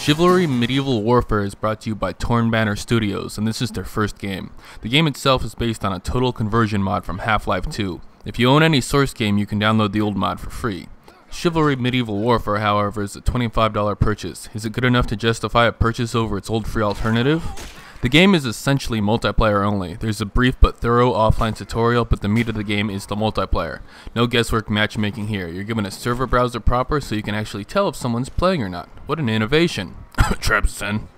Chivalry Medieval Warfare is brought to you by Torn Banner Studios, and this is their first game. The game itself is based on a total conversion mod from Half-Life 2. If you own any source game, you can download the old mod for free. Chivalry Medieval Warfare, however, is a $25 purchase. Is it good enough to justify a purchase over its old free alternative? The game is essentially multiplayer only. There's a brief but thorough offline tutorial, but the meat of the game is the multiplayer. No guesswork matchmaking here. You're given a server browser proper so you can actually tell if someone's playing or not. What an innovation. Traps 10.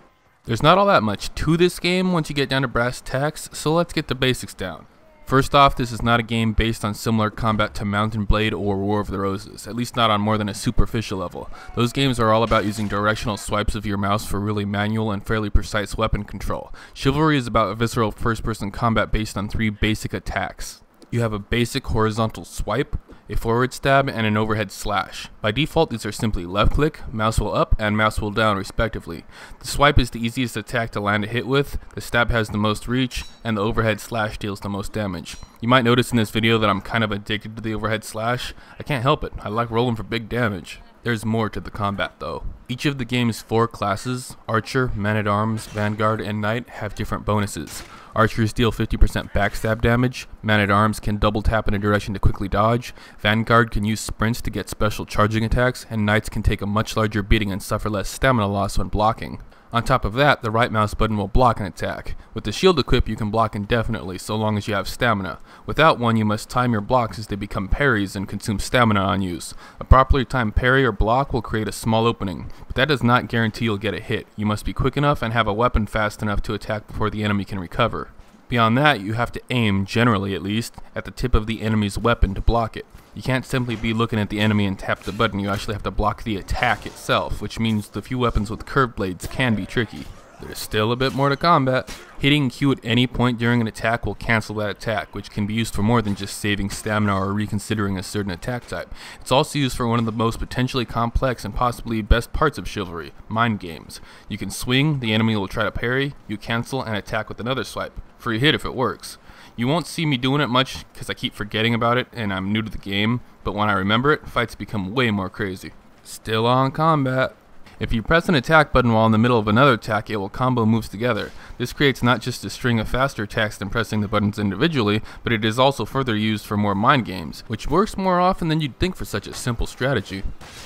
There's not all that much to this game once you get down to brass tacks, so let's get the basics down. First off, this is not a game based on similar combat to Mount and Blade or War of the Roses, at least not on more than a superficial level. Those games are all about using directional swipes of your mouse for really manual and fairly precise weapon control. Chivalry is about visceral first-person combat based on three basic attacks. You have a basic horizontal swipe, a forward stab, and an overhead slash. By default, these are simply left click, mouse wheel up, and mouse wheel down respectively. The swipe is the easiest attack to land a hit with, the stab has the most reach, and the overhead slash deals the most damage. You might notice in this video that I'm kind of addicted to the overhead slash. I can't help it, I like rolling for big damage. There's more to the combat though. Each of the game's four classes, Archer, Man-at-Arms, Vanguard, and Knight, have different bonuses. Archers deal 50% backstab damage, Man-at-Arms can double tap in a direction to quickly dodge, Vanguard can use sprints to get special charging attacks, and Knights can take a much larger beating and suffer less stamina loss when blocking. On top of that, the right mouse button will block an attack. With the shield equip, you can block indefinitely so long as you have stamina. Without one, you must time your blocks as they become parries and consume stamina on use. A properly timed parry or block will create a small opening, but that does not guarantee you'll get a hit. You must be quick enough and have a weapon fast enough to attack before the enemy can recover. Beyond that, you have to aim, generally at least, at the tip of the enemy's weapon to block it. You can't simply be looking at the enemy and tap the button, you actually have to block the attack itself, which means the few weapons with curved blades can be tricky. There's still a bit more to combat. Hitting Q at any point during an attack will cancel that attack, which can be used for more than just saving stamina or reconsidering a certain attack type. It's also used for one of the most potentially complex and possibly best parts of Chivalry, mind games. You can swing, the enemy will try to parry, you cancel, and attack with another swipe. Free hit if it works. You won't see me doing it much because I keep forgetting about it and I'm new to the game, but when I remember it, fights become way more crazy. Still on combat. If you press an attack button while in the middle of another attack, it will combo moves together. This creates not just a string of faster attacks than pressing the buttons individually, but it is also further used for more mind games, which works more often than you'd think for such a simple strategy.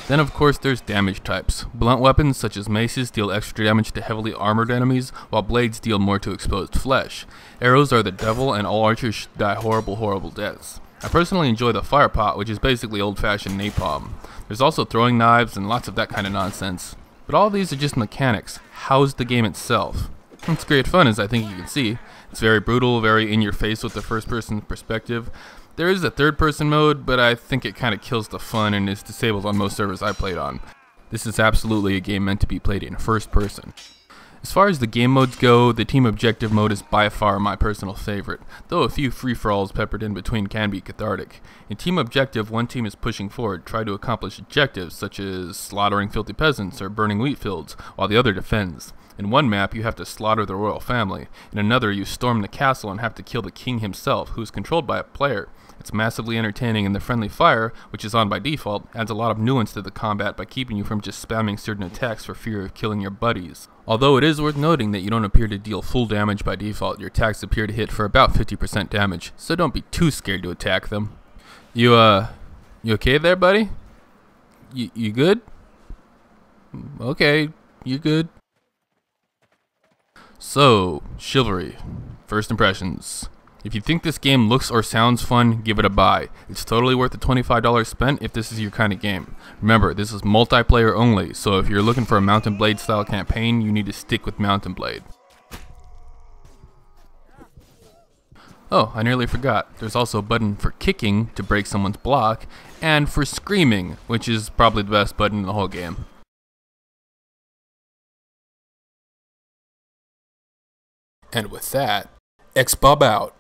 Then of course there's damage types. Blunt weapons such as maces deal extra damage to heavily armored enemies, while blades deal more to exposed flesh. Arrows are the devil and all archers should die horrible deaths. I personally enjoy the fire pot, which is basically old-fashioned napalm. There's also throwing knives and lots of that kind of nonsense. But all these are just mechanics. How's the game itself? It's great fun, as I think you can see. It's very brutal, very in-your-face with the first-person perspective. There is a third-person mode, but I think it kind of kills the fun and is disabled on most servers I played on. This is absolutely a game meant to be played in first-person. As far as the game modes go, the team objective mode is by far my personal favorite, though a few free-for-alls peppered in between can be cathartic. In team objective, one team is pushing forward, trying to accomplish objectives such as slaughtering filthy peasants or burning wheat fields, while the other defends. In one map, you have to slaughter the royal family. In another, you storm the castle and have to kill the king himself, who is controlled by a player. It's massively entertaining, and the friendly fire, which is on by default, adds a lot of nuance to the combat by keeping you from just spamming certain attacks for fear of killing your buddies. Although it is worth noting that you don't appear to deal full damage by default, your attacks appear to hit for about 50% damage, so don't be too scared to attack them. You okay there, buddy? You good? Okay, you good. So, Chivalry. First impressions. If you think this game looks or sounds fun, give it a buy. It's totally worth the $25 spent if this is your kind of game. Remember, this is multiplayer only, so if you're looking for a Mount and Blade style campaign, you need to stick with Mount and Blade. Oh, I nearly forgot. There's also a button for kicking to break someone's block, and for screaming, which is probably the best button in the whole game. And with that, Xbob out.